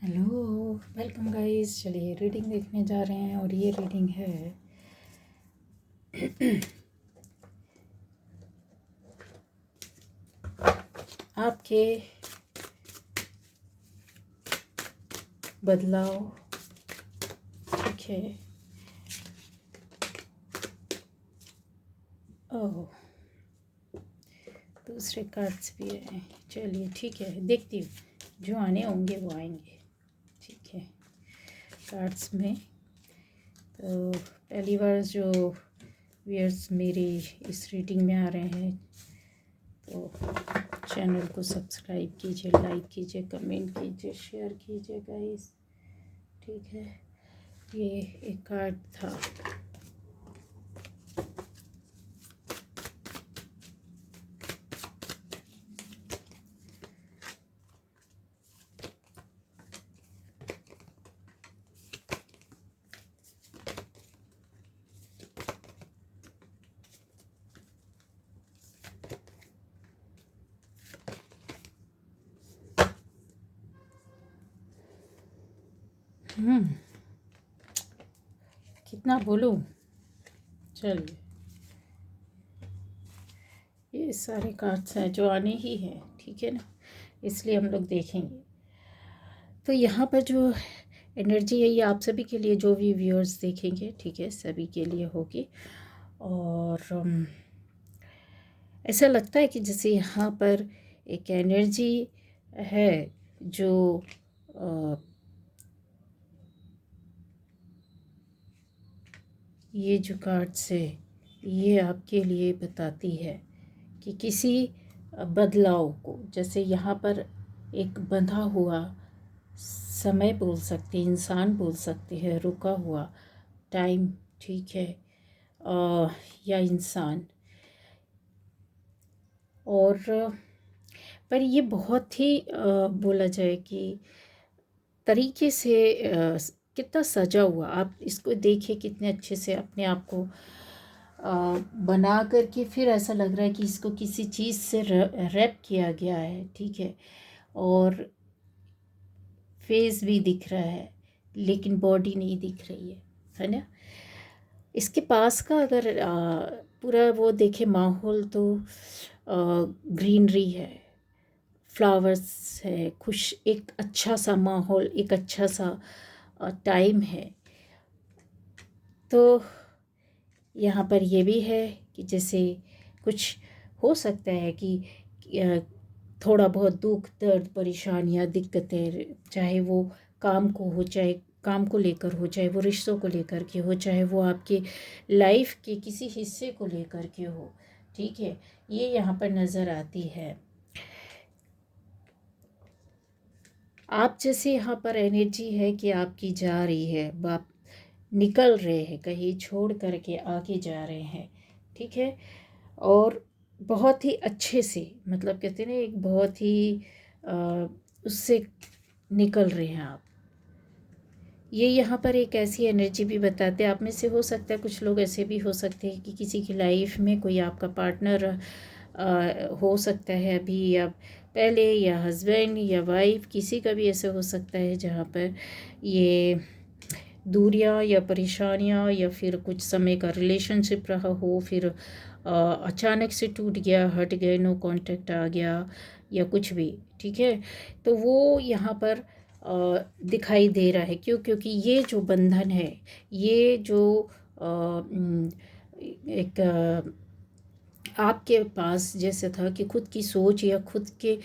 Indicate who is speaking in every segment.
Speaker 1: Hello, welcome guys. चलिए reading देखने जा रहे हैं और ये रीडिंग है आपके बदलाव। ठीक है। ओह, दूसरे कार्ड्स भी हैं। चलिए ठीक है, देखती हूँ, जो आने होंगे वो आएंगे। ठीक है, कार्ड्स में तो पहली बार जो व्यूअर्स मेरी इस रीडिंग में आ रहे हैं तो चैनल को सब्सक्राइब कीजिए, लाइक कीजिए, कमेंट कीजिए, शेयर कीजिए गाइस। ठीक है, ये एक कार्ड था। कितना बोलूं। चलिए, ये सारे कार्ड्स हैं जो आने ही हैं, ठीक है ना, इसलिए हम लोग देखेंगे। तो यहाँ पर जो एनर्जी है ये आप सभी के लिए, जो भी व्यूअर्स देखेंगे, ठीक है, सभी के लिए होगी। और ऐसा लगता है कि जैसे यहाँ पर एक एनर्जी है जो ये जो कार्ड्स है ये आपके लिए बताती है कि किसी बदलाव को, जैसे यहाँ पर एक बंधा हुआ समय बोल सकते, इंसान बोल सकते हैं, रुका हुआ टाइम, ठीक है, या इंसान। और पर ये बहुत ही बोला जाए कि तरीके से कितना सजा हुआ, आप इसको देखिए कितने अच्छे से अपने आप को बना करके, फिर ऐसा लग रहा है कि इसको किसी चीज़ से रैप किया गया है, ठीक है। और फेस भी दिख रहा है लेकिन बॉडी नहीं दिख रही है ना। इसके पास का अगर पूरा वो देखे माहौल तो ग्रीनरी है, फ्लावर्स है, खुश, एक अच्छा सा माहौल, एक अच्छा सा टाइम है। तो यहाँ पर ये भी है कि जैसे कुछ हो सकता है कि थोड़ा बहुत दुख, दर्द, परेशानियाँ, दिक्कतें, चाहे वो काम को हो, चाहे काम को लेकर हो, चाहे वो रिश्तों को लेकर के हो, चाहे वो आपके लाइफ के किसी हिस्से को लेकर के हो, ठीक है, ये यहाँ पर नज़र आती है। आप जैसे यहाँ पर एनर्जी है कि आपकी जा रही है, आप निकल रहे हैं, कहीं छोड़ करके आगे जा रहे हैं, ठीक है। और बहुत ही अच्छे से, मतलब कहते हैं ना, एक बहुत ही उससे निकल रहे हैं आप। ये यहाँ पर एक ऐसी एनर्जी भी बताते हैं, आप में से हो सकता है कुछ लोग ऐसे भी हो सकते हैं कि किसी की लाइफ में कोई आपका पार्टनर हो सकता है अभी या पहले, या हस्बैंड या वाइफ, किसी का भी ऐसे हो सकता है जहाँ पर ये दूरियां या परेशानियां, या फिर कुछ समय का रिलेशनशिप रहा हो, फिर अचानक से टूट गया, हट गए, नो कांटेक्ट आ गया, या कुछ भी, ठीक है। तो वो यहाँ पर दिखाई दे रहा है। क्यों? क्योंकि ये जो बंधन है, ये जो एक आपके पास जैसे था कि खुद की सोच या खुद के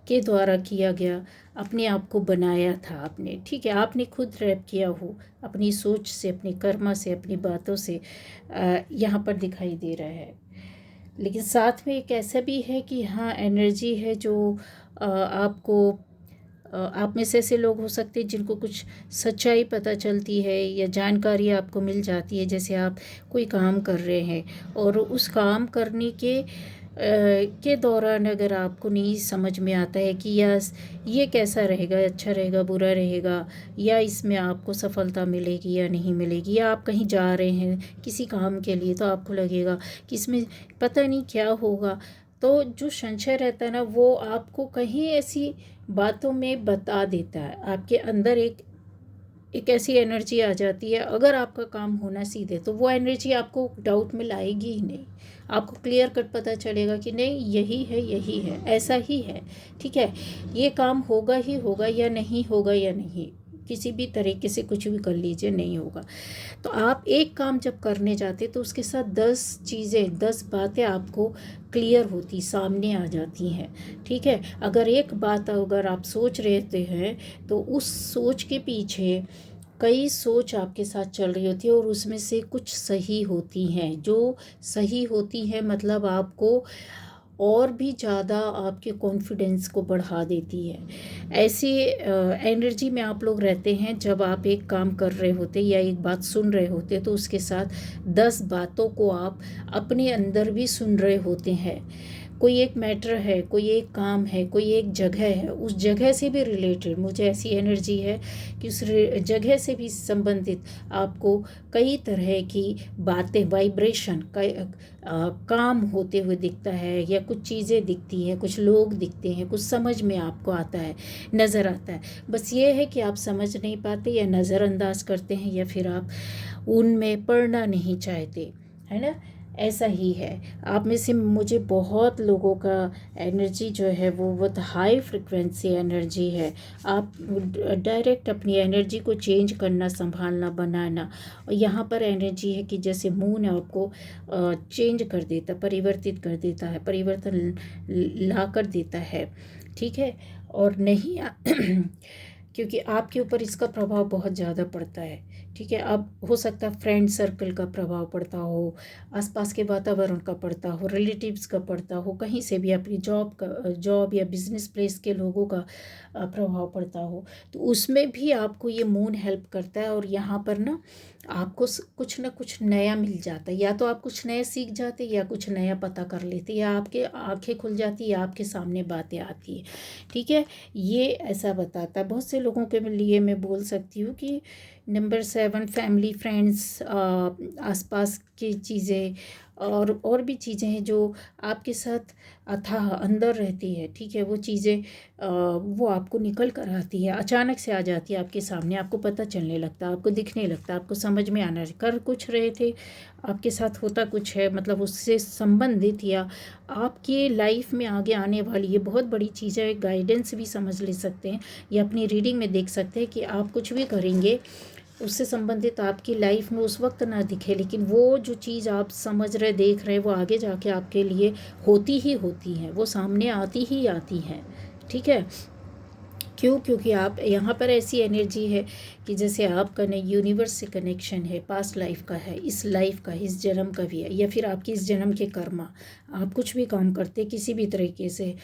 Speaker 1: के द्वारा किया गया, अपने आप को बनाया था आपने, ठीक है, आपने खुद रैप किया हो अपनी सोच से, अपनी कर्मा से, अपनी बातों से, यहाँ पर दिखाई दे रहा है। लेकिन साथ में एक ऐसा भी है कि हाँ, एनर्जी है जो आपको, आप में से ऐसे लोग हो सकते हैं जिनको कुछ सच्चाई पता चलती है या जानकारी आपको मिल जाती है। जैसे आप कोई काम कर रहे हैं और उस काम करने के दौरान अगर आपको नहीं समझ में आता है कि यस, ये कैसा रहेगा, अच्छा रहेगा, बुरा रहेगा, या इसमें आपको सफलता मिलेगी या नहीं मिलेगी, या आप कहीं जा रहे हैं किसी काम के लिए तो आपको लगेगा कि इसमें पता नहीं क्या होगा, तो जो संशय रहता है ना, वो आपको कहीं ऐसी बातों में बता देता है। आपके अंदर एक ऐसी एनर्जी आ जाती है, अगर आपका काम होना सीधे तो वो एनर्जी आपको डाउट में लाएगी ही नहीं। आपको क्लियर कट पता चलेगा कि नहीं, यही है, ऐसा ही है, ठीक है, ये काम होगा ही होगा, या नहीं होगा या नहीं, किसी भी तरीके से कुछ भी कर लीजिए, नहीं होगा। तो आप एक काम जब करने जाते तो उसके साथ 10 चीज़ें, 10 बातें आपको क्लियर होती, सामने आ जाती हैं, ठीक है। अगर एक बात अगर आप सोच रहे हैं तो उस सोच के पीछे कई सोच आपके साथ चल रही होती है, और उसमें से कुछ सही होती हैं। जो सही होती हैं मतलब आपको और भी ज़्यादा आपके कॉन्फिडेंस को बढ़ा देती है। ऐसी एनर्जी में आप लोग रहते हैं जब आप एक काम कर रहे होते या एक बात सुन रहे होते, तो उसके साथ 10 बातों को आप अपने अंदर भी सुन रहे होते हैं। कोई एक मैटर है, कोई एक काम है, कोई एक जगह है, उस जगह से भी रिलेटेड मुझे ऐसी एनर्जी है कि उस जगह से भी संबंधित आपको कई तरह की बातें, वाइब्रेशन, काम होते हुए दिखता है, या कुछ चीज़ें दिखती हैं, कुछ लोग दिखते हैं, कुछ समझ में आपको आता है, नज़र आता है। बस ये है कि आप समझ नहीं पाते, या नज़रअंदाज करते हैं, या फिर आप उनमें पढ़ना नहीं चाहते, है ना। ऐसा ही है। आप में से मुझे बहुत लोगों का एनर्जी जो है वो बहुत हाई फ्रिक्वेंसी एनर्जी है। आप डायरेक्ट अपनी एनर्जी को चेंज करना, संभालना, बनाना। और यहाँ पर एनर्जी है कि जैसे मून आपको चेंज कर देता, परिवर्तित कर देता है, परिवर्तन ला कर देता है, ठीक है। और नहीं क्योंकि आपके ऊपर इसका प्रभाव बहुत ज़्यादा पड़ता है, ठीक है। अब हो सकता है फ्रेंड सर्कल का प्रभाव पड़ता हो, आसपास के वातावरण का पड़ता हो, रिलेटिव्स का पड़ता हो, कहीं से भी अपनी जॉब या बिजनेस प्लेस के लोगों का प्रभाव पड़ता हो, तो उसमें भी आपको ये मून हेल्प करता है। और यहाँ पर ना आपको कुछ ना कुछ नया मिल जाता है, या तो आप कुछ नया सीख जाते, या कुछ नया पता कर लेते, या आपके आंखें खुल जाती, या आपके सामने बातें आती है, ठीक है। ये ऐसा बताता है। बहुत से लोगों के लिए मैं बोल सकती हूँ कि नंबर 7 फैमिली, फ्रेंड्स, आसपास की चीज़ें और भी चीज़ें हैं जो आपके साथ अथाह अंदर रहती है, ठीक है। वो चीज़ें वो आपको निकल कर आती है, अचानक से आ जाती है आपके सामने, आपको पता चलने लगता है, आपको दिखने लगता है, आपको समझ में आना, कर कुछ रहे थे, आपके साथ होता कुछ है, मतलब उससे संबंधित या आपकी लाइफ में आगे आने वाली ये बहुत बड़ी चीज़ है। गाइडेंस भी समझ ले सकते हैं, या अपनी रीडिंग में देख सकते हैं कि आप कुछ भी करेंगे उससे संबंधित आपकी लाइफ में उस वक्त ना दिखे, लेकिन वो जो चीज़ आप समझ रहे, देख रहे, वो आगे जाके आपके लिए होती ही होती हैं, वो सामने आती ही आती हैं, ठीक है। क्यों? क्योंकि आप यहाँ पर ऐसी एनर्जी है कि जैसे आपका ने यूनिवर्स से कनेक्शन है, पास्ट लाइफ का है, इस लाइफ का, इस जन्म का भी है, या फिर आपकी इस जन्म के कर्मा। आप कुछ भी काम करते किसी भी तरीके से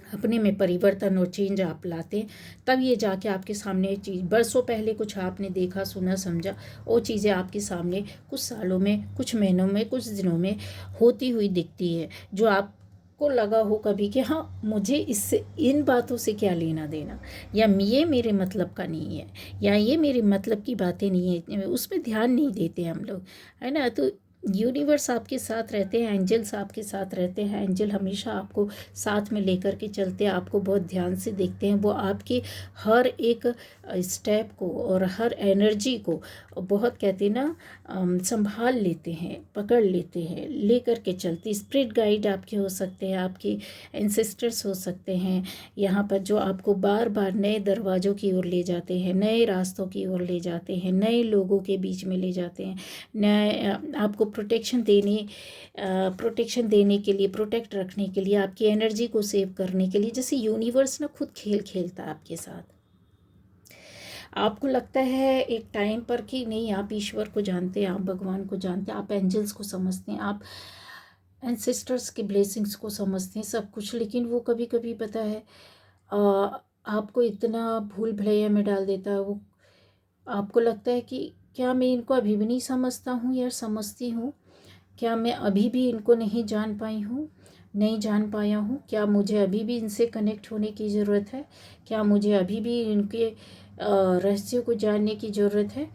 Speaker 1: अपने में परिवर्तन और चेंज आप लाते, तब ये जाके आपके सामने चीज़, बरसों पहले कुछ आपने देखा, सुना, समझा, वो चीज़ें आपके सामने कुछ सालों में, कुछ महीनों में, कुछ दिनों में होती हुई दिखती है, जो आपको लगा हो कभी कि हाँ, मुझे इससे, इन बातों से क्या लेना देना, या ये मेरे मतलब का नहीं है, या ये मेरे मतलब की बातें नहीं है, उसमें ध्यान नहीं देते हम लोग, है ना। तो यूनिवर्स आपके साथ रहते हैं, एंजल्स आपके साथ रहते हैं, एंजल हमेशा आपको साथ में लेकर के चलते हैं, आपको बहुत ध्यान से देखते हैं, वो आपके हर एक स्टेप को और हर एनर्जी को बहुत, कहते हैं ना, संभाल लेते हैं, पकड़ लेते हैं, लेकर के चलते। स्पिरिट गाइड आपके हो सकते हैं, आपके एंसेस्टर्स हो सकते हैं यहाँ पर, जो आपको बार बार नए दरवाज़ों की ओर ले जाते हैं, नए रास्तों की ओर ले जाते हैं, नए लोगों के बीच में ले जाते हैं, नए आपको प्रोटेक्शन देने के लिए, प्रोटेक्ट रखने के लिए, आपकी एनर्जी को सेव करने के लिए, जैसे यूनिवर्स ना खुद खेल खेलता है आपके साथ। आपको लगता है एक टाइम पर कि नहीं, आप ईश्वर को जानते हैं, आप भगवान को जानते हैं, आप एंजल्स को समझते हैं, आप एंसेस्टर्स के ब्लेसिंग्स को समझते हैं, सब कुछ, लेकिन वो कभी कभी पता है आपको इतना भूल भुलैया में डाल देता है। वो आपको लगता है कि क्या मैं इनको अभी भी नहीं समझता हूँ या समझती हूँ, क्या मैं अभी भी इनको नहीं जान पाई हूँ, नहीं जान पाया हूँ, क्या मुझे अभी भी इनसे कनेक्ट होने की ज़रूरत है, क्या मुझे अभी भी इनके रहस्यों को जानने की ज़रूरत है।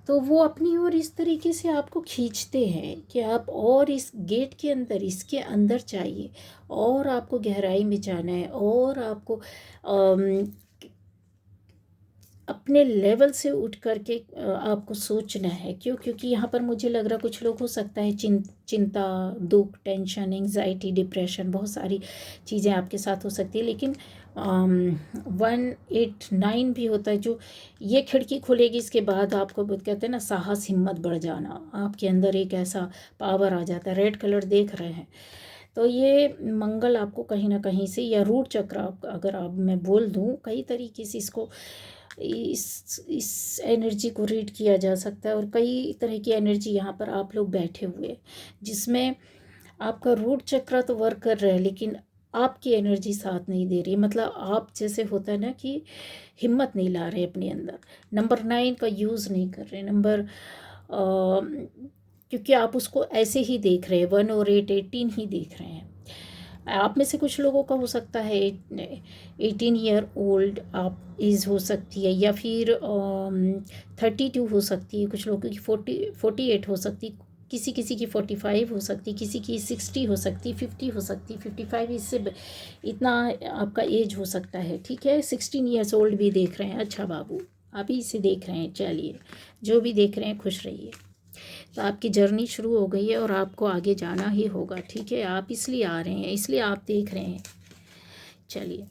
Speaker 1: तो वो अपनी ओर इस तरीके से आपको खींचते हैं कि आप और इस गेट के अंदर, इसके अंदर चाहिए, और आपको गहराई में जाना है, और आपको अपने लेवल से उठ करके आपको सोचना है। क्यों? क्योंकि यहाँ पर मुझे लग रहा कुछ लोग हो सकता है चिंता, दुख, टेंशन, एंग्जाइटी, डिप्रेशन, बहुत सारी चीज़ें आपके साथ हो सकती है। लेकिन 189 भी होता है, जो ये खिड़की खुलेगी इसके बाद आपको कहते हैं ना, साहस, हिम्मत बढ़ जाना, आपके अंदर एक ऐसा पावर आ जाता है। रेड कलर देख रहे हैं, तो ये मंगल आपको कहीं ना कहीं से, या रूट चक्र अगर आप मैं बोल दूँ, कई तरीके से इसको इस एनर्जी को रीड किया जा सकता है। और कई तरह की एनर्जी यहाँ पर आप लोग बैठे हुए, जिसमें आपका रूट चक्र तो वर्क कर रहा है, लेकिन आपकी एनर्जी साथ नहीं दे रही। मतलब आप जैसे होता है ना कि हिम्मत नहीं ला रहे अपने अंदर, नंबर 9 का यूज़ नहीं कर रहे, क्योंकि आप उसको ऐसे ही देख रहे हैं, 1 और 8, 18 ही देख रहे हैं। आप में से कुछ लोगों का हो सकता है 18 ईयर ओल्ड आप एज हो सकती है, या फिर 32 हो सकती है, कुछ लोगों की 48 हो सकती, किसी किसी की 45 हो सकती, किसी की 60 हो सकती, 50 हो सकती, 55, इससे इतना आपका एज हो सकता है। ठीक है, 16 ईयर्स ओल्ड भी देख रहे हैं। अच्छा बाबू, आप ही इसे देख रहे हैं। चलिए, जो भी देख रहे हैं खुश रहिए। तो आपकी जर्नी शुरू हो गई है और आपको आगे जाना ही होगा। ठीक है, आप इसलिए आ रहे हैं, इसलिए आप देख रहे हैं। चलिए,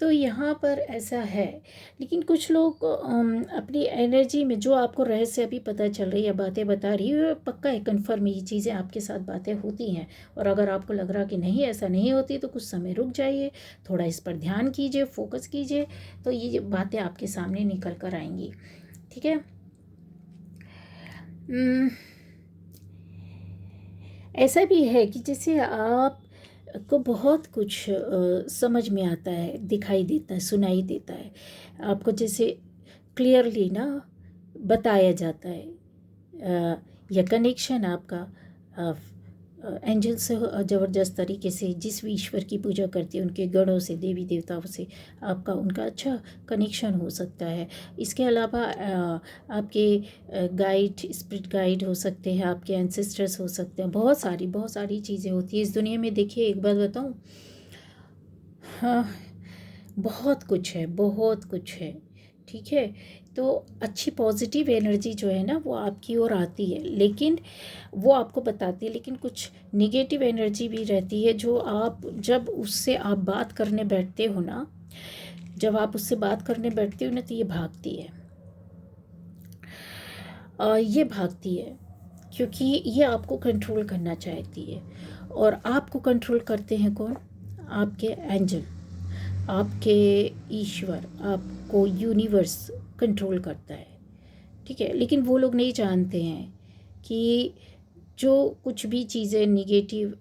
Speaker 1: तो यहाँ पर ऐसा है। लेकिन कुछ लोग अपनी एनर्जी में, जो आपको रहस्य अभी पता चल रही है, बातें बता रही है, पक्का है, कन्फर्म, ये चीज़ें आपके साथ बातें होती हैं। और अगर आपको लग रहा कि नहीं, ऐसा नहीं होती, तो कुछ समय रुक जाइए, थोड़ा इस पर ध्यान कीजिए, फोकस कीजिए, तो ये बातें आपके सामने निकल कर आएंगी। ठीक है। ऐसा भी है कि जैसे आप को बहुत कुछ समझ में आता है, दिखाई देता है, सुनाई देता है आपको, जैसे क्लियरली ना बताया जाता है, या कनेक्शन आपका एंजल से ज़बरदस्त तरीके से, जिस भी ईश्वर की पूजा करती है, उनके गणों से, देवी देवताओं से आपका उनका अच्छा कनेक्शन हो सकता है। इसके अलावा आपके गाइड, स्पिरिट गाइड हो सकते हैं, आपके एंसेस्टर्स हो सकते हैं, बहुत सारी चीज़ें होती है इस दुनिया में। देखिए, एक बात बताऊँ, हाँ, बहुत कुछ है, बहुत कुछ है। ठीक है, तो अच्छी पॉजिटिव एनर्जी जो है ना, वो आपकी ओर आती है, लेकिन वो आपको बताती है। लेकिन कुछ निगेटिव एनर्जी भी रहती है, जो आप जब उससे आप बात करने बैठते हो ना, जब आप उससे बात करने बैठते हो ना, तो ये भागती है, ये भागती है, क्योंकि ये आपको कंट्रोल करना चाहती है। और आपको कंट्रोल करते हैं कौन? आपके एंजल, आपके ईश्वर, आपको यूनिवर्स कंट्रोल करता है। ठीक है, लेकिन वो लोग नहीं जानते हैं कि जो कुछ भी चीज़ें निगेटिव,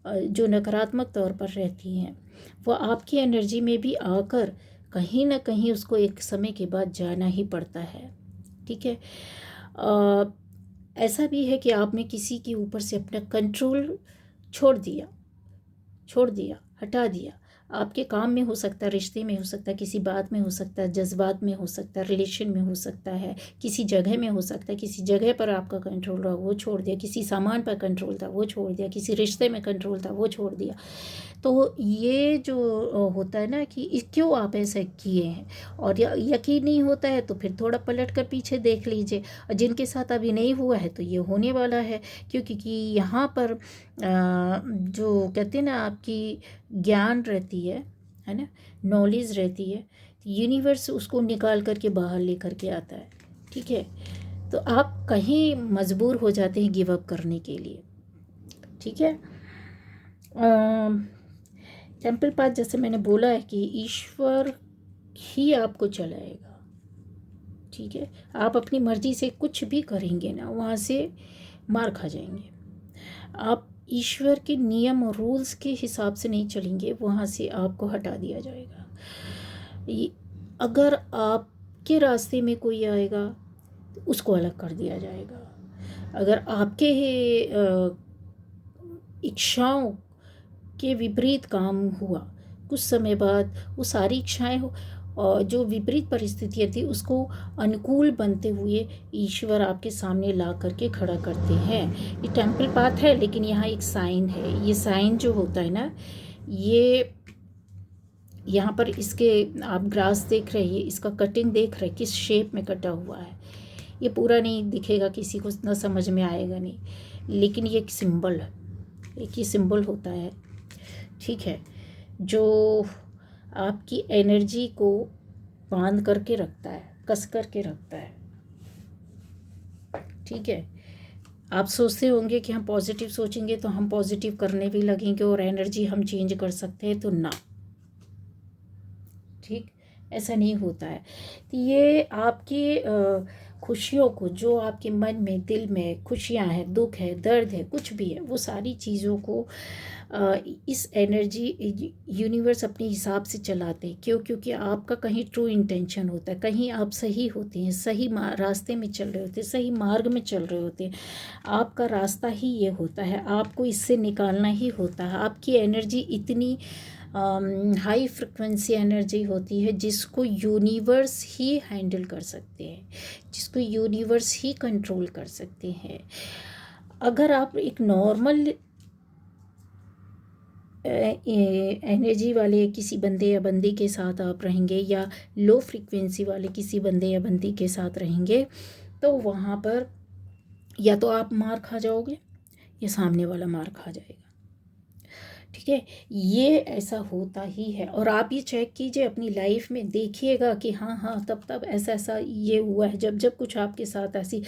Speaker 1: जो नकारात्मक तौर पर रहती हैं, वो आपकी एनर्जी में भी आकर कहीं ना कहीं उसको एक समय के बाद जाना ही पड़ता है। ठीक है, ऐसा भी है कि आपने किसी के ऊपर से अपना कंट्रोल छोड़ दिया, हटा दिया। आपके काम में हो सकता है, रिश्ते में हो सकता है, किसी बात में हो सकता है, जज्बात में हो सकता है, रिलेशन में हो सकता है, किसी जगह में हो सकता है, किसी जगह पर आपका कंट्रोल रहा, वो छोड़ दिया, किसी सामान पर कंट्रोल था, वो छोड़ दिया, किसी रिश्ते में कंट्रोल था, वो छोड़ दिया। तो ये जो होता है ना कि क्यों आप ऐसा किए हैं, और यकीन नहीं होता है तो फिर थोड़ा पलट कर पीछे देख लीजिए। और जिनके साथ अभी नहीं हुआ है तो ये होने वाला है, क्योंकि यहाँ पर जो कहते हैं ना, आपकी ज्ञान रहती है ना, नॉलेज रहती है, यूनिवर्स उसको निकाल करके बाहर लेकर के आता है। ठीक है, तो आप कहीं मजबूर हो जाते हैं गिव अप करने के लिए। ठीक है, टेम्पल पाथ, जैसे मैंने बोला है कि ईश्वर ही आपको चलाएगा। ठीक है, आप अपनी मर्जी से कुछ भी करेंगे ना, वहाँ से मार खा जाएंगे। आप ईश्वर के नियम और रूल्स के हिसाब से नहीं चलेंगे, वहाँ से आपको हटा दिया जाएगा। अगर आपके रास्ते में कोई आएगा तो उसको अलग कर दिया जाएगा। अगर आपके इच्छाओं के विपरीत काम हुआ, कुछ समय बाद वो सारी इच्छाएं और जो विपरीत परिस्थितियाँ थी उसको अनुकूल बनते हुए ईश्वर आपके सामने ला करके खड़ा करते हैं। ये टेम्पल पाथ है, लेकिन यहाँ एक साइन है। ये साइन जो होता है ना, ये यहाँ पर इसके आप ग्रास देख रहे हैं, इसका कटिंग देख रहे हैं किस शेप में कटा हुआ है। ये पूरा नहीं दिखेगा, किसी को ना समझ में आएगा नहीं, लेकिन ये एक सिंबल है, एक ही सिंबल होता है, ठीक है, जो आपकी एनर्जी को बांध करके रखता है, कस करके रखता है, ठीक है। आप सोचते होंगे कि हम पॉजिटिव सोचेंगे तो हम पॉजिटिव करने भी लगेंगे और एनर्जी हम चेंज कर सकते हैं, तो ना, ठीक, ऐसा नहीं होता है। तो ये आपकी खुशियों को, जो आपके मन में, दिल में खुशियां हैं, दुख है, दर्द है, कुछ भी है, वो सारी चीज़ों को इस एनर्जी यूनिवर्स अपने हिसाब से चलाते हैं। क्यों? क्योंकि आपका कहीं ट्रू इंटेंशन होता है, कहीं आप सही होते हैं, सही रास्ते में चल रहे होते हैं, सही मार्ग में चल रहे होते हैं। आपका रास्ता ही ये होता है, आपको इससे निकालना ही होता है। आपकी एनर्जी इतनी हाई फ्रिक्वेंसी एनर्जी होती है जिसको यूनिवर्स ही हैंडल कर सकते हैं, जिसको यूनिवर्स ही कंट्रोल कर सकते हैं। अगर आप एक नॉर्मल एनर्जी वाले किसी बंदे या बंदी के साथ आप रहेंगे, या लो फ्रीक्वेंसी वाले किसी बंदे या बंदी के साथ रहेंगे, तो वहाँ पर या तो आप मार खा जाओगे या सामने वाला मार खा जाएगा, ठीक है। ये ऐसा होता ही है। और आप ये चेक कीजिए अपनी लाइफ में, देखिएगा कि हाँ हाँ तब तब ऐसा ऐसा ये हुआ है, जब जब कुछ आपके साथ ऐसी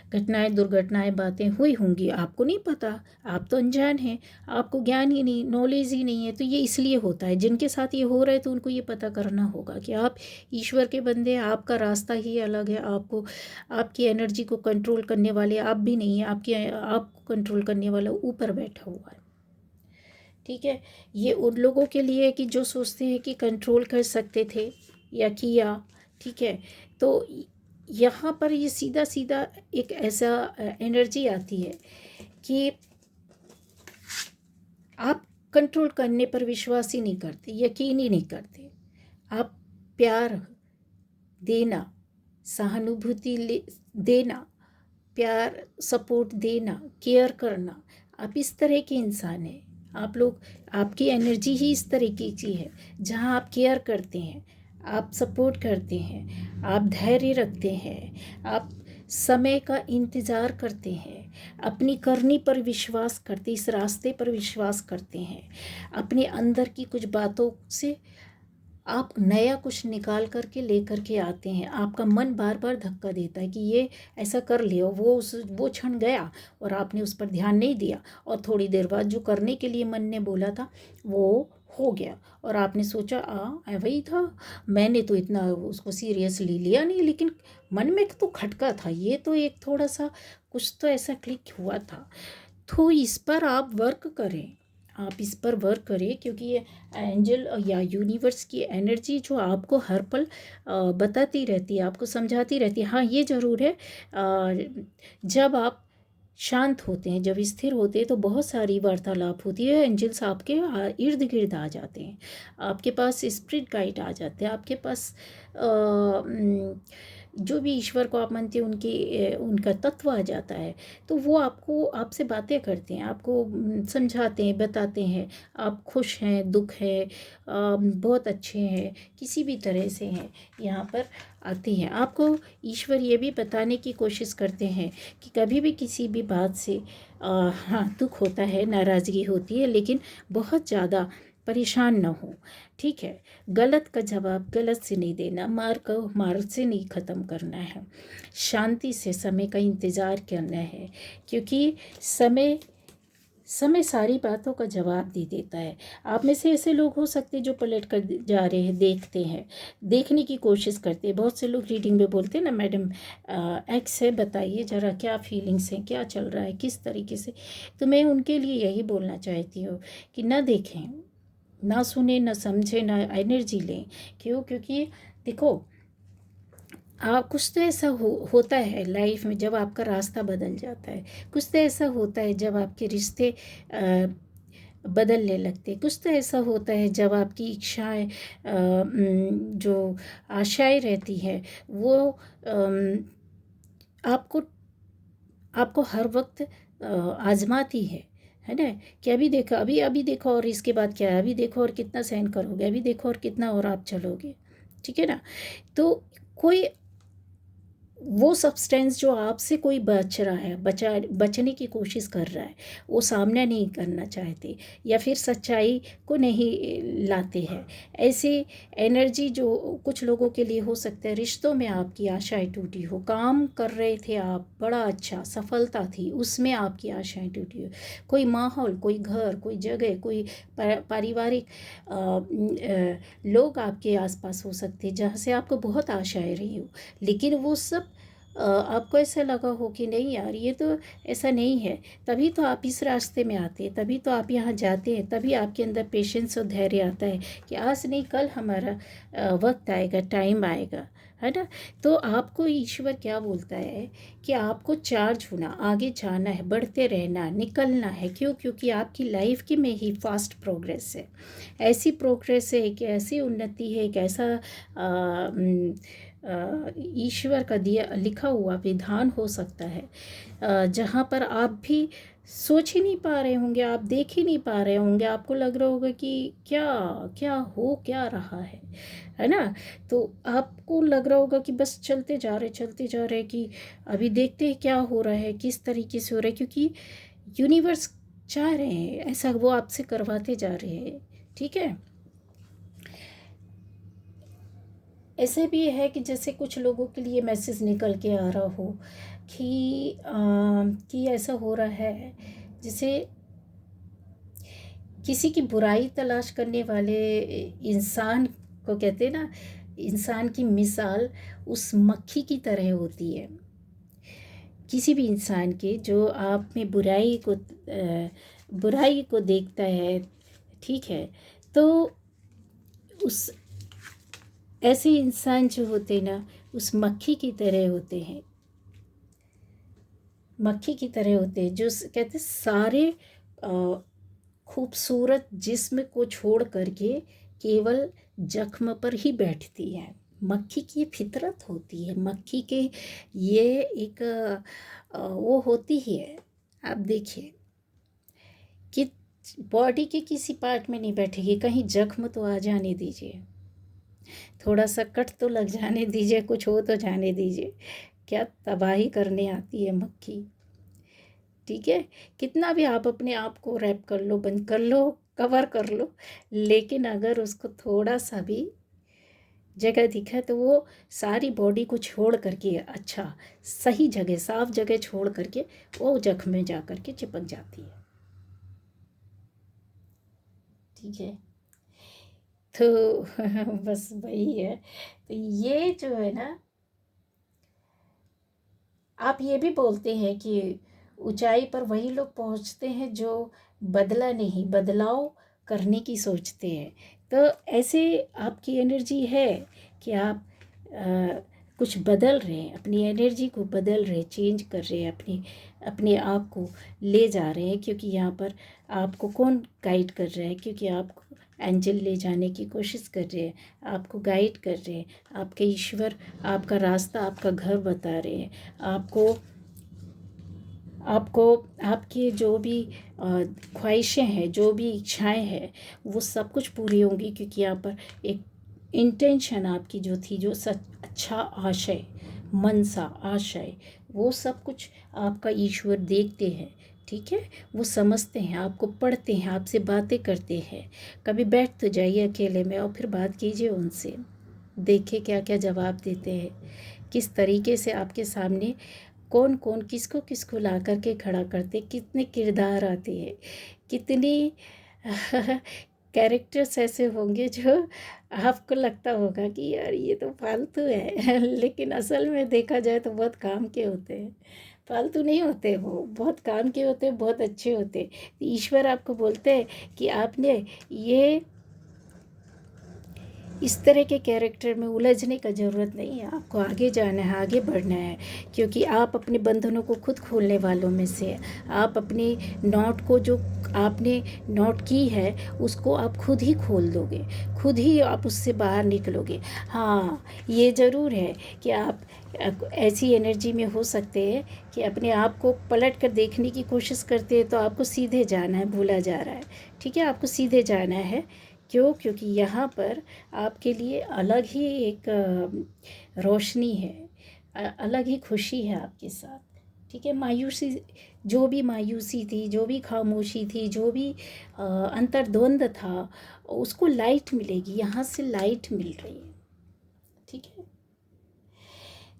Speaker 1: घटनाएं, दुर्घटनाएं, बातें हुई होंगी, आपको नहीं पता, आप तो अनजान हैं, आपको ज्ञान ही नहीं, नॉलेज ही नहीं है, तो ये इसलिए होता है। जिनके साथ ये हो रहा है तो उनको ये पता करना होगा कि आप ईश्वर के बंदे हैं, आपका रास्ता ही अलग है। आपको, आपकी एनर्जी को कंट्रोल करने वाले आप भी नहीं है, आपको कंट्रोल करने वाला ऊपर बैठा हुआ है, ठीक है। ये उन लोगों के लिए है कि जो सोचते हैं कि कंट्रोल कर सकते थे या किया, ठीक है। तो यहाँ पर ये सीधा सीधा एक ऐसा एनर्जी आती है कि आप कंट्रोल करने पर विश्वास ही नहीं करते, यकीन ही नहीं करते। आप प्यार देना, सहानुभूति देना, प्यार, सपोर्ट देना, केयर करना, आप इस तरह के इंसान हैं। आप लोग, आपकी एनर्जी ही इस तरीके की है जहाँ आप केयर करते हैं, आप सपोर्ट करते हैं, आप धैर्य रखते हैं, आप समय का इंतज़ार करते हैं, अपनी करनी पर विश्वास करते, इस रास्ते पर विश्वास करते हैं, अपने अंदर की कुछ बातों से आप नया कुछ निकाल करके लेकर के आते हैं। आपका मन बार बार धक्का देता है कि ये ऐसा कर लिया, वो क्षण गया और आपने उस पर ध्यान नहीं दिया, और थोड़ी देर बाद जो करने के लिए मन ने बोला था वो हो गया, और आपने सोचा वही था, मैंने तो इतना उसको सीरियसली लिया नहीं, लेकिन मन में तो खटका था, ये तो एक थोड़ा सा कुछ तो ऐसा क्लिक हुआ था। तो इस पर आप वर्क करें, आप इस पर वर्क करें, क्योंकि ये एंजल या यूनिवर्स की एनर्जी जो आपको हर पल बताती रहती है, आपको समझाती रहती है। हाँ, ये ज़रूर है, जब आप शांत होते हैं, जब स्थिर होते हैं, तो बहुत सारी वार्तालाप होती है, एंजल्स आपके इर्द गिर्द आ जाते हैं, आपके पास स्पिरिट गाइड आ जाते हैं, आपके पास जो भी ईश्वर को आप मानते हैं उनका तत्व आ जाता है। तो वो आपको, आपसे बातें करते हैं, आपको समझाते हैं, बताते हैं, आप खुश हैं, दुख है, बहुत अच्छे हैं, किसी भी तरह से हैं, यहाँ पर आते हैं। आपको ईश्वर ये भी बताने की कोशिश करते हैं कि कभी भी किसी भी बात से हाँ दुख होता है, नाराज़गी होती है, लेकिन बहुत ज़्यादा परेशान ना हो, ठीक है। गलत का जवाब गलत से नहीं देना, मार को मार से नहीं ख़त्म करना है, शांति से समय का इंतज़ार करना है, क्योंकि समय समय सारी बातों का जवाब दे देता है। आप में से ऐसे लोग हो सकते हैं जो पलट कर जा रहे हैं, देखते हैं, देखने की कोशिश करते हैं। बहुत से लोग रीडिंग में बोलते हैं ना, मैडम एक्स है, बताइए ज़रा क्या फीलिंग्स हैं, क्या चल रहा है, किस तरीके से। तो मैं उनके लिए यही बोलना चाहती हूँ कि ना देखें, ना सुने, ना समझे, ना एनर्जी लें। क्यों? क्योंकि देखो, कुछ तो ऐसा होता है लाइफ में जब आपका रास्ता बदल जाता है, कुछ तो ऐसा होता है जब आपके रिश्ते बदलने लगते हैं। कुछ तो ऐसा होता है जब आपकी इच्छाएं जो आशाएं रहती है वो आपको आपको हर वक्त आजमाती है ना, कि अभी देखो, अभी अभी देखो और इसके बाद क्या है, अभी देखो और कितना सहन करोगे, अभी देखो और कितना और आप चलोगे। ठीक है ना। तो कोई वो सब्सटेंस जो आपसे कोई बच रहा है, बचने की कोशिश कर रहा है, वो सामना नहीं करना चाहते या फिर सच्चाई को नहीं लाते हैं। ऐसे एनर्जी जो कुछ लोगों के लिए हो सकता है, रिश्तों में आपकी आशाएं टूटी हो, काम कर रहे थे आप, बड़ा अच्छा सफलता थी, उसमें आपकी आशाएं टूटी हो, कोई माहौल, कोई घर, कोई जगह, कोई पारिवारिक लोग आपके आसपास हो सकते हैं जहाँ से आपको बहुत आशाएं रही हो, लेकिन वो सब आपको ऐसा लगा हो कि नहीं यार ये तो ऐसा नहीं है। तभी तो आप इस रास्ते में आते हैं, तभी तो आप यहाँ जाते हैं, तभी आपके अंदर पेशेंस और धैर्य आता है कि आज नहीं कल हमारा वक्त आएगा, टाइम आएगा, है ना। तो आपको ईश्वर क्या बोलता है कि आपको चार्ज होना, आगे जाना है, बढ़ते रहना, निकलना है। क्यों? क्योंकि आपकी लाइफ की में ही फास्ट प्रोग्रेस है, ऐसी प्रोग्रेस है कि ऐसी उन्नति है, एक ऐसा ईश्वर का दिया लिखा हुआ विधान हो सकता है जहाँ पर आप भी सोच ही नहीं पा रहे होंगे, आप देख ही नहीं पा रहे होंगे, आपको लग रहा होगा कि क्या क्या हो क्या रहा है ना। तो आपको लग रहा होगा कि बस चलते जा रहे कि अभी देखते हैं क्या हो रहा है, किस तरीके से हो रहा है, क्योंकि यूनिवर्स चाह रहे हैं ऐसा, वो आपसे करवाते जा रहे हैं। ठीक है। ऐसे भी है कि जैसे कुछ लोगों के लिए मैसेज निकल के आ रहा हो कि ऐसा हो रहा है जैसे किसी की बुराई तलाश करने वाले इंसान को कहते हैं ना, इंसान की मिसाल उस मक्खी की तरह होती है। किसी भी इंसान के जो आप में बुराई को देखता है, ठीक है, तो उस ऐसे इंसान जो होते हैं ना, उस मक्खी की तरह होते हैं, मक्खी की तरह होते हैं जो कहते हैं सारे खूबसूरत जिस्म को छोड़ करके केवल जख्म पर ही बैठती है। मक्खी की फितरत होती है, मक्खी के ये एक वो होती ही है। आप देखिए कि बॉडी के किसी पार्ट में नहीं बैठेगी, कहीं जख्म तो आ जाने दीजिए, थोड़ा सा कट तो लग जाने दीजिए, कुछ हो तो जाने दीजिए, क्या तबाही करने आती है मक्खी। ठीक है। कितना भी आप अपने आप को रैप कर लो, बंद कर लो, कवर कर लो, लेकिन अगर उसको थोड़ा सा भी जगह दिखा तो वो सारी बॉडी को छोड़ करके, अच्छा सही जगह, साफ जगह छोड़ करके वो जख्म में जा करके चिपक जाती है। ठीक है। तो बस वही है। तो ये जो है ना, आप ये भी बोलते हैं कि ऊंचाई पर वही लोग पहुंचते हैं जो बदला नहीं, बदलाव करने की सोचते हैं। तो ऐसे आपकी एनर्जी है कि आप कुछ बदल रहे हैं, अपनी एनर्जी को बदल रहे, चेंज कर रहे हैं, अपने आप को ले जा रहे हैं। क्योंकि यहाँ पर आपको कौन गाइड कर रहा है? क्योंकि आपको एंजल ले जाने की कोशिश कर रहे हैं, आपको गाइड कर रहे हैं, आपके ईश्वर आपका रास्ता, आपका घर बता रहे हैं। आपको आपको आपकी जो भी ख्वाहिशें हैं, जो भी इच्छाएं हैं, वो सब कुछ पूरी होंगी। क्योंकि यहाँ पर एक इंटेंशन आपकी जो थी, जो सच अच्छा आशय, मनसा आशय, वो सब कुछ आपका ईश्वर देखते हैं। ठीक है। वो समझते हैं, आपको पढ़ते हैं, आपसे बातें करते हैं। कभी बैठ तो जाइए अकेले में और फिर बात कीजिए उनसे, देखिए क्या क्या जवाब देते हैं, किस तरीके से आपके सामने कौन कौन किसको किसको ला कर के खड़ा करते, कितने किरदार आते हैं, कितनी कैरेक्टर्स ऐसे होंगे जो आपको लगता होगा कि यार ये तो फालतू है लेकिन असल में देखा जाए तो बहुत काम के होते हैं। फालतू नहीं होते, वो बहुत काम के होते हैं, बहुत अच्छे होते हैं। ईश्वर आपको बोलते हैं कि आपने ये इस तरह के कैरेक्टर में उलझने का ज़रूरत नहीं है। आपको आगे जाना है, आगे बढ़ना है, क्योंकि आप अपने बंधनों को खुद खोलने वालों में से हैं। आप अपनी नॉट को, जो आपने नॉट की है, उसको आप खुद ही खोल दोगे, खुद ही आप उससे बाहर निकलोगे। हाँ, ये ज़रूर है कि आप ऐसी एनर्जी में हो सकते हैं कि अपने आप को पलट कर देखने की कोशिश करते हैं, तो आपको सीधे जाना है, भूला जा रहा है। ठीक है, आपको सीधे जाना है। क्यों? क्योंकि यहाँ पर आपके लिए अलग ही एक रोशनी है, अलग ही खुशी है आपके साथ। ठीक है, मायूसी, जो भी मायूसी थी, जो भी खामोशी थी, जो भी अंतर्द्वंद था, उसको लाइट मिलेगी, यहाँ से लाइट मिल रही है। ठीक है,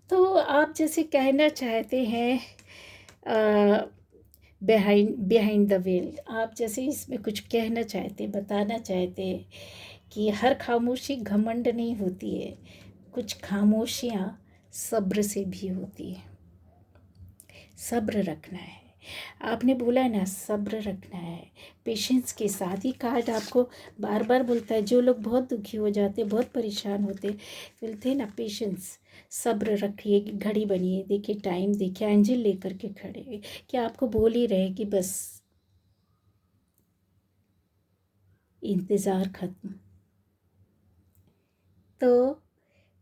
Speaker 1: तो आप जैसे कहना चाहते हैं बिहाइंड द वेल, आप जैसे इसमें कुछ कहना चाहते, बताना चाहते कि हर खामोशी घमंड नहीं होती है, कुछ खामोशियाँ सब्र से भी होती है। सब्र रखना है, आपने बोला है ना, सब्र रखना है, पेशेंस के साथ। ही कार्ड आपको बार बार बोलता है, जो लोग बहुत दुखी हो जाते, बहुत परेशान होते, बोलते हैं ना, पेशेंस, सब्र रखिए। घड़ी बनिए, देखिए टाइम, देखिए एंजल लेकर के खड़े, क्या आपको बोल ही रहे कि बस इंतज़ार ख़त्म। तो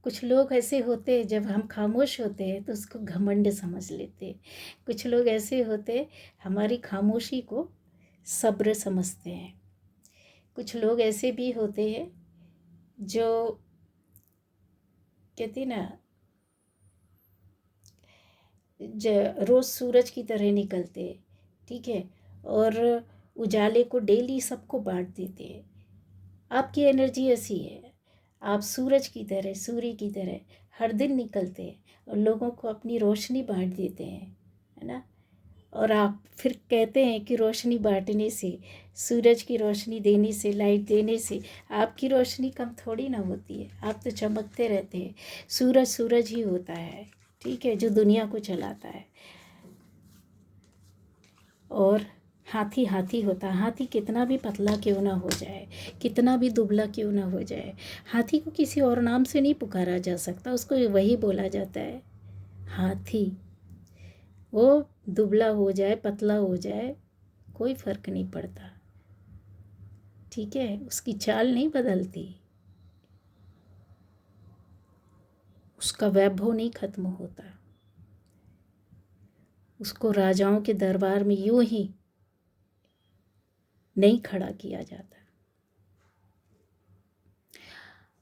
Speaker 1: कुछ लोग ऐसे होते हैं, जब हम खामोश होते हैं तो उसको घमंड समझ लेते हैं। कुछ लोग ऐसे होते, हमारी खामोशी को सब्र समझते हैं। कुछ लोग ऐसे भी होते हैं जो कहते हैं ना, रोज़ सूरज की तरह निकलते, ठीक है, और उजाले को डेली सबको बांट देते हैं। आपकी एनर्जी ऐसी है, आप सूरज की तरह, सूर्य की तरह हर दिन निकलते हैं और लोगों को अपनी रोशनी बांट देते हैं, है ना। और आप फिर कहते हैं कि रोशनी बांटने से, सूरज की रोशनी देने से, लाइट देने से आपकी रोशनी कम थोड़ी ना होती है, आप तो चमकते रहते हैं। सूरज सूरज ही होता है, ठीक है, जो दुनिया को चलाता है। और हाथी हाथी होता है, हाथी कितना भी पतला क्यों ना हो जाए, कितना भी दुबला क्यों ना हो जाए, हाथी को किसी और नाम से नहीं पुकारा जा सकता, उसको वही बोला जाता है हाथी। वो दुबला हो जाए, पतला हो जाए, कोई फ़र्क नहीं पड़ता, ठीक है, उसकी चाल नहीं बदलती, उसका वैभव नहीं खत्म होता, उसको राजाओं के दरबार में यूं ही नहीं खड़ा किया जाता।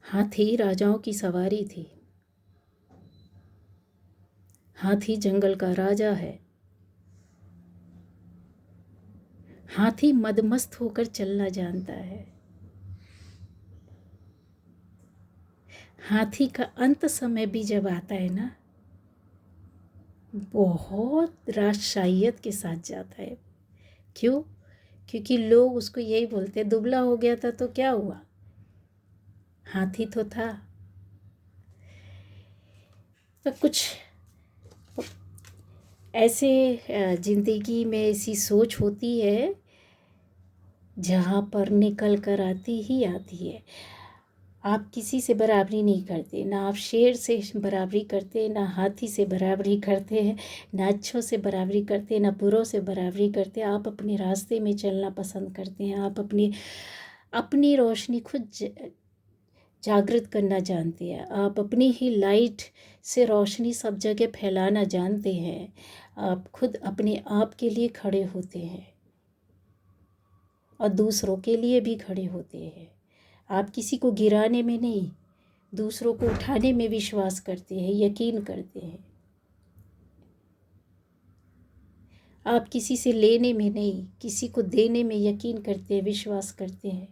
Speaker 1: हाथी राजाओं की सवारी थी, हाथी जंगल का राजा है, हाथी मदमस्त होकर चलना जानता है, हाथी का अंत समय भी जब आता है ना, बहुत राजशाहियत के साथ जाता है। क्यों? क्योंकि लोग उसको यही बोलते हैं, दुबला हो गया था तो क्या हुआ, हाथी तो था। तो कुछ ऐसे ज़िंदगी में ऐसी सोच होती है जहाँ पर निकल कर आती ही आती है। आप किसी से बराबरी नहीं करते, ना आप शेर से बराबरी करते, ना हाथी से बराबरी करते हैं, ना अच्छों से बराबरी करते, ना बुरों से बराबरी करते। आप अपने रास्ते में चलना पसंद करते हैं, आप अपनी अपनी रोशनी खुद जागृत करना जानते हैं, आप अपनी ही लाइट से रोशनी सब जगह फैलाना जानते हैं, आप खुद अपने आप के लिए खड़े होते हैं और दूसरों के लिए भी खड़े होते हैं। आप किसी को गिराने में नहीं, दूसरों को उठाने में विश्वास करते हैं, यकीन करते हैं। आप किसी से लेने में नहीं, किसी को देने में यकीन करते हैं, विश्वास करते हैं,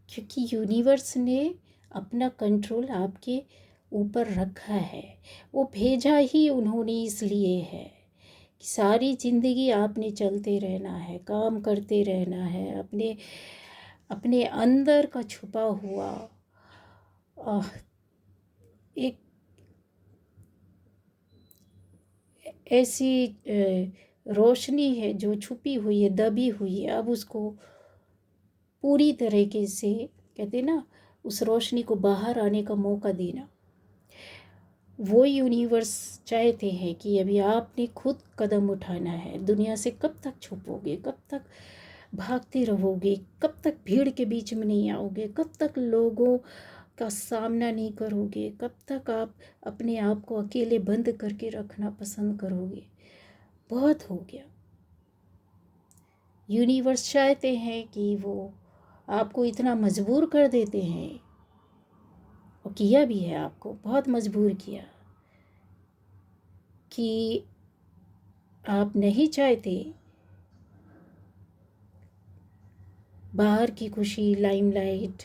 Speaker 1: क्योंकि यूनिवर्स ने अपना कंट्रोल आपके ऊपर रखा है। वो भेजा ही उन्होंने इसलिए है कि सारी ज़िंदगी आपने चलते रहना है, काम करते रहना है, अपने अपने अंदर का छुपा हुआ एक ऐसी रोशनी है जो छुपी हुई है, दबी हुई है, अब उसको पूरी तरीके से, कहते ना, उस रोशनी को बाहर आने का मौका देना। वो यूनिवर्स चाहते हैं कि अभी आपने खुद कदम उठाना है। दुनिया से कब तक छुपोगे, कब तक भागते रहोगे, कब तक भीड़ के बीच में नहीं आओगे, कब तक लोगों का सामना नहीं करोगे, कब तक आप अपने आप को अकेले बंद करके रखना पसंद करोगे। बहुत हो गया। यूनिवर्स चाहते हैं कि वो आपको इतना मजबूर कर देते हैं, और किया भी है, आपको बहुत मजबूर किया कि आप नहीं चाहते बाहर की खुशी, लाइमलाइट,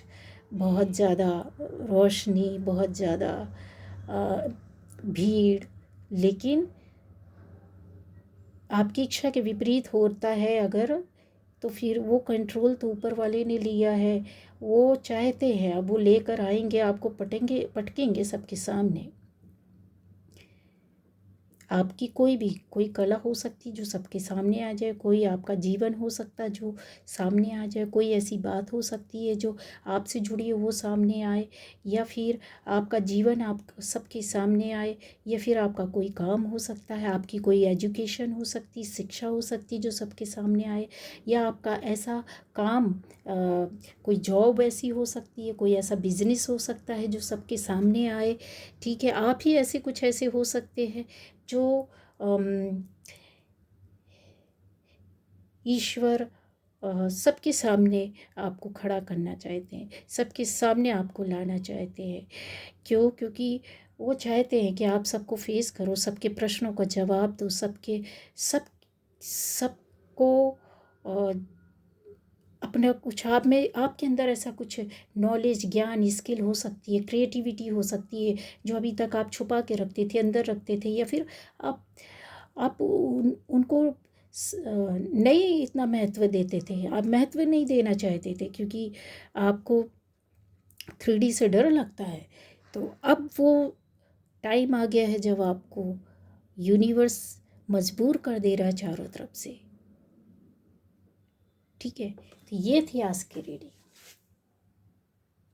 Speaker 1: बहुत ज़्यादा रोशनी, बहुत ज़्यादा भीड़, लेकिन आपकी इच्छा के विपरीत होता है अगर, तो फिर वो कंट्रोल तो ऊपर वाले ने लिया है। वो चाहते हैं, अब वो लेकर आएंगे, आपको पटकेंगे सबके सामने। आपकी कोई कला हो सकती जो सबके सामने आ जाए, कोई आपका जीवन हो सकता जो सामने आ जाए, कोई ऐसी बात हो सकती है जो आपसे जुड़ी है वो सामने आए, या फिर आपका जीवन आप सबके सामने आए, या फिर आपका कोई काम हो सकता है, आपकी कोई एजुकेशन हो सकती, शिक्षा हो सकती जो सबके सामने आए, या आपका ऐसा काम, कोई जॉब ऐसी हो सकती है, कोई ऐसा बिजनेस हो सकता है जो सबके सामने आए। ठीक है, आप ही ऐसे कुछ ऐसे हो सकते हैं जो ईश्वर सबके सामने आपको खड़ा करना चाहते हैं, सबके सामने आपको लाना चाहते हैं। क्योंकि वो चाहते हैं कि आप सबको फेस करो, सबके प्रश्नों का जवाब दो, सबको अपना कुछ आप में, आपके अंदर ऐसा कुछ नॉलेज, ज्ञान, स्किल हो सकती है, क्रिएटिविटी हो सकती है जो अभी तक आप छुपा के रखते थे, अंदर रखते थे, या फिर आप उनको नहीं इतना महत्व देते थे, आप महत्व नहीं देना चाहते थे क्योंकि आपको 3D से डर लगता है। तो अब वो टाइम आ गया है जब आपको यूनिवर्स मजबूर कर दे रहा है चारों तरफ से। ठीक है, तो ये थी आज की रीडिंग।